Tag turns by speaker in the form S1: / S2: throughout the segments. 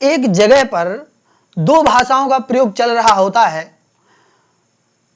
S1: एक जगह पर दो भाषाओं का प्रयोग चल रहा होता है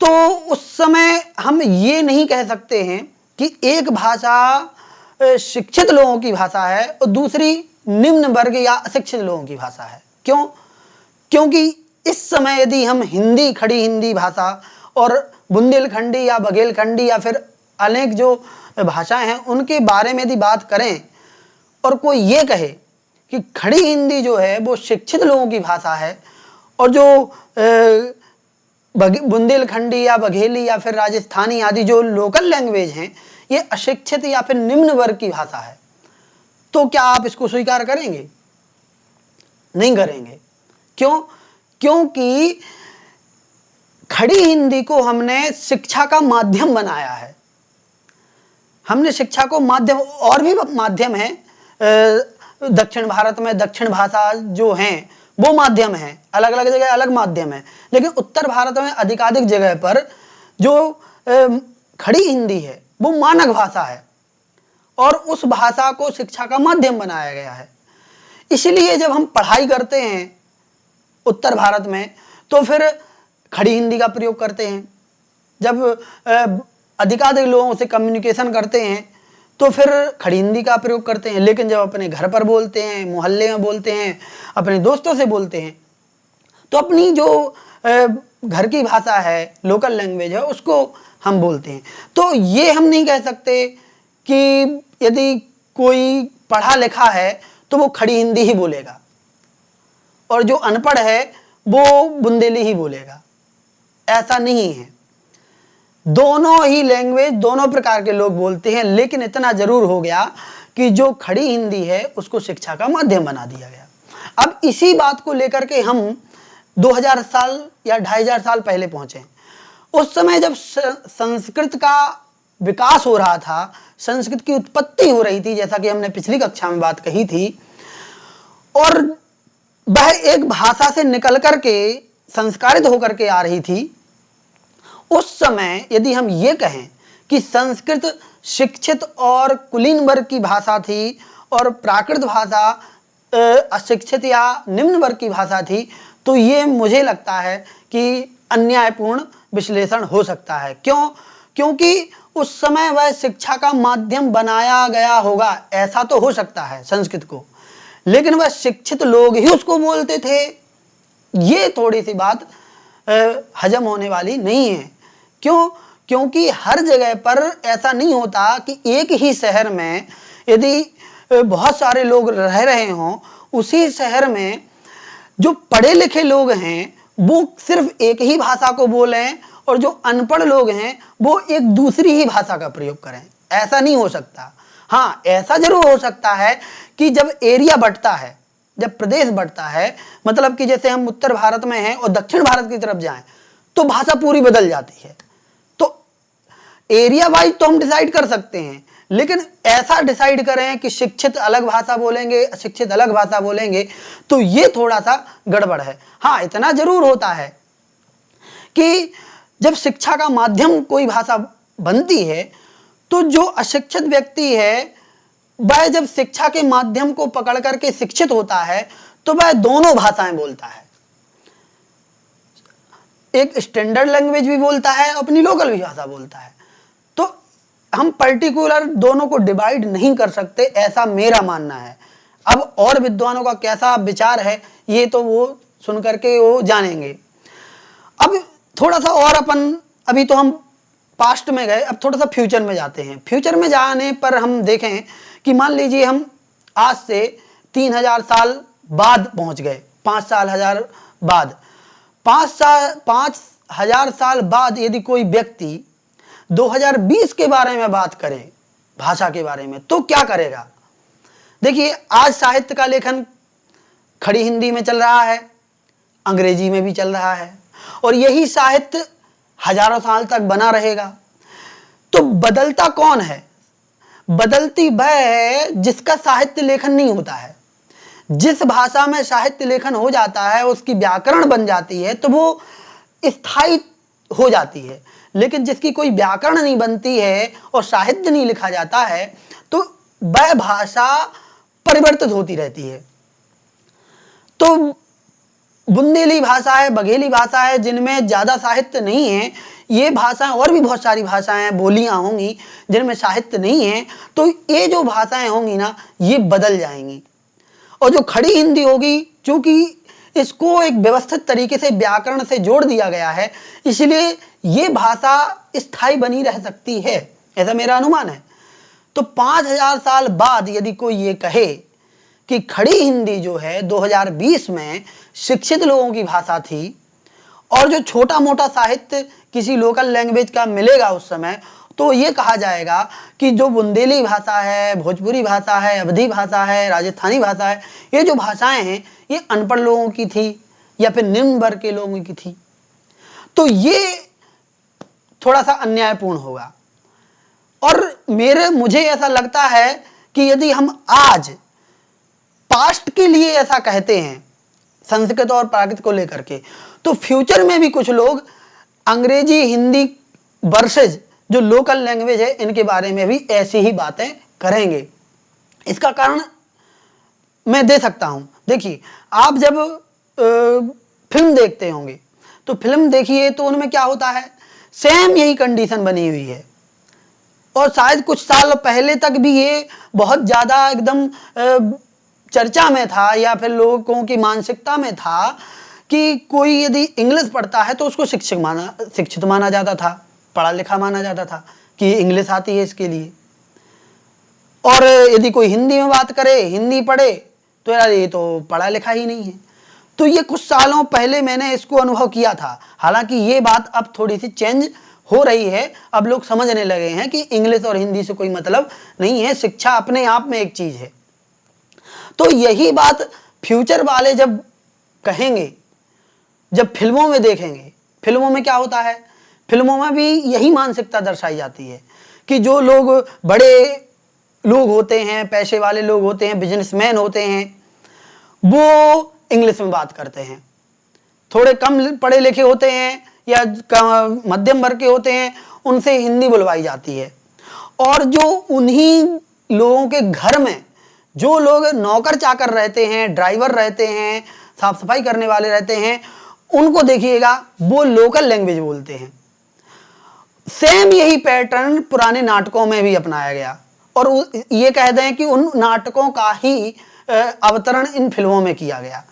S1: तो उस समय हम ये नहीं कह सकते हैं कि एक भाषा शिक्षित लोगों की भाषा है और दूसरी निम्न वर्ग या अशिक्षित लोगों की भाषा है। क्यों? क्योंकि इस समय यदि हम हिंदी, खड़ी हिंदी भाषा और बुंदेलखंडी या बघेलखंडी या फिर अनेक जो भाषाएं हैं उनके बारे में यदि बात करें और कोई ये कहे कि खड़ी हिंदी जो है वो शिक्षित लोगों की भाषा है और जो बुंदेलखंडी या बघेली या फिर राजस्थानी आदि जो लोकल लैंग्वेज हैं ये अशिक्षित या फिर निम्न वर्ग की भाषा है, तो क्या आप इसको स्वीकार करेंगे? नहीं करेंगे। क्यों? क्योंकि खड़ी हिंदी को हमने शिक्षा का माध्यम बनाया है। हमने शिक्षा को माध्यम, और भी माध्यम है दक्षिण भारत में, दक्षिण भाषा जो हैं वो माध्यम है, अलग अलग जगह अलग माध्यम है, लेकिन उत्तर भारत में अधिकाधिक जगह पर जो खड़ी हिंदी है वो मानक भाषा है और उस भाषा को शिक्षा का माध्यम बनाया गया है। इसलिए जब हम पढ़ाई करते हैं उत्तर भारत में तो फिर खड़ी हिंदी का प्रयोग करते हैं, जब अधिकाधिक लोगों से कम्युनिकेशन करते हैं तो फिर खड़ी हिंदी का प्रयोग करते हैं, लेकिन जब अपने घर पर बोलते हैं, मोहल्ले में बोलते हैं, अपने दोस्तों से बोलते हैं तो अपनी जो घर की भाषा है, लोकल लैंग्वेज है, उसको हम बोलते हैं। तो ये हम नहीं कह सकते कि यदि कोई पढ़ा लिखा है तो वो खड़ी हिंदी ही बोलेगा और जो अनपढ़ है वो बुंदेली ही बोलेगा, ऐसा नहीं है। दोनों ही लैंग्वेज दोनों प्रकार के लोग बोलते हैं, लेकिन इतना जरूर हो गया कि जो खड़ी हिंदी है उसको शिक्षा का माध्यम बना दिया गया। अब इसी बात को लेकर के हम 2000 साल या 2500 साल पहले पहुंचे। उस समय जब संस्कृत का विकास हो रहा था, संस्कृत की उत्पत्ति हो रही थी, जैसा कि हमने पिछली कक्षा में बात कही थी, और वह एक भाषा से निकल करके संस्कारित होकर के आ रही थी, उस समय यदि हम ये कहें कि संस्कृत शिक्षित और कुलीन वर्ग की भाषा थी और प्राकृत भाषा अशिक्षित या निम्न वर्ग की भाषा थी, तो ये मुझे लगता है कि अन्यायपूर्ण विश्लेषण हो सकता है। क्यों? क्योंकि उस समय वह शिक्षा का माध्यम बनाया गया होगा, ऐसा तो हो सकता है संस्कृत को, लेकिन वह शिक्षित लोग ही उसको बोलते थे, ये थोड़ी सी बात हजम होने वाली नहीं है। क्यों? क्योंकि हर जगह पर ऐसा नहीं होता कि एक ही शहर में यदि बहुत सारे लोग रह रहे हों, उसी शहर में जो पढ़े लिखे लोग हैं वो सिर्फ एक ही भाषा को बोलें और जो अनपढ़ लोग हैं वो एक दूसरी ही भाषा का प्रयोग करें, ऐसा नहीं हो सकता। हाँ, ऐसा जरूर हो सकता है कि जब एरिया बढ़ता है, जब प्रदेश बढ़ता है, मतलब कि जैसे हम उत्तर भारत में हैं और दक्षिण भारत की तरफ जाएं तो भाषा पूरी बदल जाती है। तो एरिया वाइज तो हम डिसाइड कर सकते हैं, लेकिन ऐसा डिसाइड करें कि शिक्षित अलग भाषा बोलेंगे, अशिक्षित अलग भाषा बोलेंगे, तो ये थोड़ा सा गड़बड़ है। हाँ, इतना जरूर होता है कि जब शिक्षा का माध्यम कोई भाषा बनती है तो जो अशिक्षित व्यक्ति है वह जब शिक्षा के माध्यम को पकड़ करके शिक्षित होता है तो वह दोनों भाषाएं बोलता है, एक स्टैंडर्ड लैंग्वेज भी बोलता है, अपनी लोकल भी भाषा बोलता है। तो हम पर्टिकुलर दोनों को डिवाइड नहीं कर सकते, ऐसा मेरा मानना है। अब और विद्वानों का कैसा विचार है ये तो वो सुन करके वो जानेंगे। अब थोड़ा सा और अपन, अभी तो हम पास्ट में गए, अब थोड़ा सा फ्यूचर में जाते हैं। फ्यूचर में जाने पर हम देखें कि मान लीजिए हम आज से 3000 साल बाद पहुंच गए, 5 साल हजार बाद, 5000 साल बाद यदि कोई व्यक्ति 2020 के बारे में बात करे, भाषा के बारे में, तो क्या करेगा? देखिए, आज साहित्य का लेखन खड़ी हिंदी में चल रहा है, अंग्रेजी में भी चल रहा है, और यही साहित्य हजारों साल तक बना रहेगा। तो बदलता कौन है? बदलती वह है जिसका साहित्य लेखन नहीं होता है। जिस भाषा में साहित्य लेखन हो जाता है, उसकी व्याकरण बन जाती है, तो वो स्थायी हो जाती है। लेकिन जिसकी कोई व्याकरण नहीं बनती है और साहित्य नहीं लिखा जाता है, तो वह भाषा परिवर्तित होती रहती है। तो बुंदेली भाषा है, बघेली भाषा है, जिनमें ज़्यादा साहित्य नहीं है, ये भाषाएं और भी बहुत सारी भाषाएं बोलियां होंगी जिनमें साहित्य नहीं है, तो ये जो भाषाएं होंगी ना ये बदल जाएंगी। और जो खड़ी हिंदी होगी, चूंकि इसको एक व्यवस्थित तरीके से व्याकरण से जोड़ दिया गया है, इसलिए ये भाषा स्थायी बनी रह सकती है, ऐसा मेरा अनुमान है। तो 5000 साल बाद यदि कोई ये कहे कि खड़ी हिंदी जो है 2020 में शिक्षित लोगों की भाषा थी, और जो छोटा मोटा साहित्य किसी लोकल लैंग्वेज का मिलेगा उस समय, तो ये कहा जाएगा कि जो बुंदेली भाषा है, भोजपुरी भाषा है, अवधी भाषा है, राजस्थानी भाषा है, ये जो भाषाएं हैं ये अनपढ़ लोगों की थी या फिर निम्न वर्ग के लोगों की थी। तो ये थोड़ा सा अन्यायपूर्ण होगा। और मुझे ऐसा लगता है कि यदि हम आज पास्ट के लिए ऐसा कहते हैं संस्कृत और प्राकृत को लेकर के, तो फ्यूचर में भी कुछ लोग अंग्रेजी हिंदी वर्सेज जो लोकल लैंग्वेज है इनके बारे में भी ऐसी ही बातें करेंगे। इसका कारण मैं दे सकता हूं। देखिए, आप जब फिल्म देखते होंगे तो फिल्म देखिए तो उनमें क्या होता है, सेम यही कंडीशन बनी हुई है। और शायद कुछ साल पहले तक भी ये बहुत ज़्यादा एकदम चर्चा में था, या फिर लोगों की मानसिकता में था कि कोई यदि इंग्लिश पढ़ता है तो उसको शिक्षित माना जाता था, पढ़ा लिखा माना जाता था कि इंग्लिश आती है इसके लिए। और यदि कोई हिंदी में बात करे, हिंदी पढ़े, तो यार ये तो पढ़ा लिखा ही नहीं है। तो ये कुछ सालों पहले मैंने इसको अनुभव किया था। हालांकि ये बात अब थोड़ी सी चेंज हो रही है, अब लोग समझने लगे हैं कि इंग्लिश और हिंदी से कोई मतलब नहीं है, शिक्षा अपने आप में एक चीज है। तो यही बात फ्यूचर वाले जब कहेंगे, जब फिल्मों में देखेंगे, फिल्मों में क्या होता है, फिल्मों में भी यही मानसिकता दर्शाई जाती है कि जो लोग बड़े लोग होते हैं, पैसे वाले लोग होते हैं, बिजनेसमैन होते हैं, वो इंग्लिश में बात करते हैं। थोड़े कम पढ़े लिखे होते हैं या मध्यम वर्ग के होते हैं, उनसे हिंदी बुलवाई जाती है। और जो उन्हीं लोगों के घर में जो लोग नौकर चाकर रहते हैं, ड्राइवर रहते हैं, साफ सफाई करने वाले रहते हैं, उनको देखिएगा वो लोकल लैंग्वेज बोलते हैं। सेम यही पैटर्न पुराने नाटकों में भी अपनाया गया, और ये कह दें कि उन नाटकों का ही अवतरण इन फिल्मों में किया गया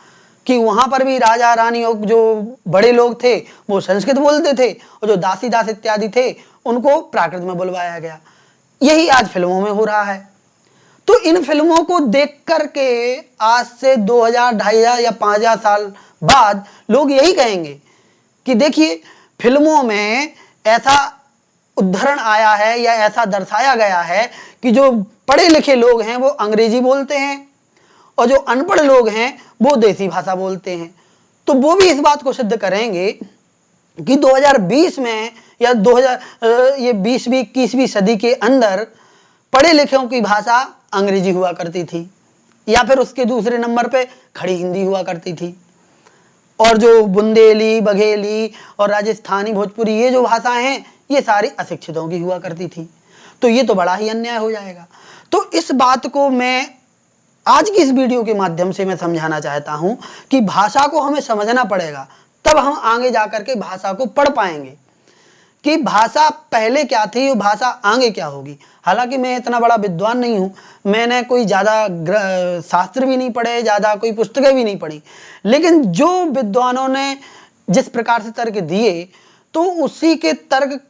S1: कि वहां पर भी राजा रानी और जो बड़े लोग थे वो संस्कृत बोलते थे, और जो दासी दास इत्यादि थे उनको प्राकृत में बुलवाया गया। यही आज फिल्मों में हो रहा है। तो इन फिल्मों को देख करके आज से 2000, 2500 या 5000 साल बाद लोग यही कहेंगे कि देखिए फिल्मों में ऐसा उदाहरण आया है या ऐसा दर्शाया गया है कि जो पढ़े लिखे लोग हैं वो अंग्रेजी बोलते हैं और जो अनपढ़ लोग हैं वो देसी भाषा बोलते हैं। तो वो भी इस बात को सिद्ध करेंगे कि 2020 में या 20वीं 21वीं सदी के अंदर पढ़े लिखों की भाषा अंग्रेजी हुआ करती थी, या फिर उसके दूसरे नंबर पे खड़ी हिंदी हुआ करती थी। और जो बुंदेली, बघेली और राजस्थानी, भोजपुरी ये जो भाषाएं हैं ये सारी अशिक्षितों की हुआ करती थी। तो ये तो बड़ा ही अन्याय हो जाएगा। तो इस बात को मैं आज की इस वीडियो के माध्यम से मैं समझाना चाहता हूं कि भाषा को हमें समझना पड़ेगा, तब हम आगे जाकर के भाषा को पढ़ पाएंगे कि भाषा पहले क्या थी और भाषा आगे क्या होगी। हालांकि मैं इतना बड़ा विद्वान नहीं हूं, मैंने कोई ज़्यादा शास्त्र भी नहीं पढ़े, ज़्यादा कोई पुस्तकें भी नहीं पढ़ी, लेकिन जो विद्वानों ने जिस प्रकार से तर्क दिए तो उसी के तर्क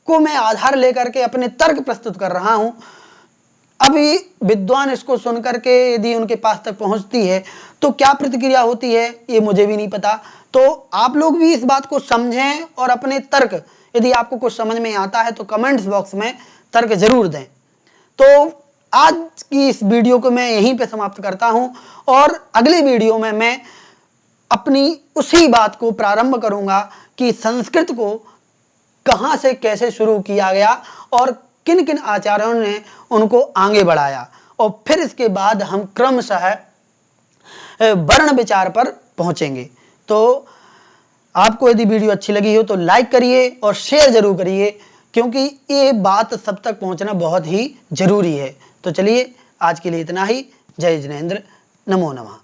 S1: को मैं आधार लेकर के अपने तर्क प्रस्तुत कर रहा हूं। अभी विद्वान इसको सुन करके यदि उनके पास तक पहुंचती है तो क्या प्रतिक्रिया होती है ये मुझे भी नहीं पता। तो आप लोग भी इस बात को समझें और अपने तर्क, यदि आपको कुछ समझ में आता है तो कमेंट्स बॉक्स में तर्क जरूर दें। तो आज की इस वीडियो को मैं यहीं पे समाप्त करता हूं, और अगली वीडियो में मैं अपनी उसी बात को प्रारंभ करूंगा कि संस्कृत को कहां से कैसे शुरू किया गया और किन किन आचार्यों ने उनको आगे बढ़ाया, और फिर इसके बाद हम क्रमशः वर्ण विचार पर पहुंचेंगे। तो आपको यदि वीडियो अच्छी लगी हो तो लाइक करिए और शेयर जरूर करिए, क्योंकि ये बात सब तक पहुंचना बहुत ही जरूरी है। तो चलिए आज के लिए इतना ही। जय जिनेंद्र, नमो नमः।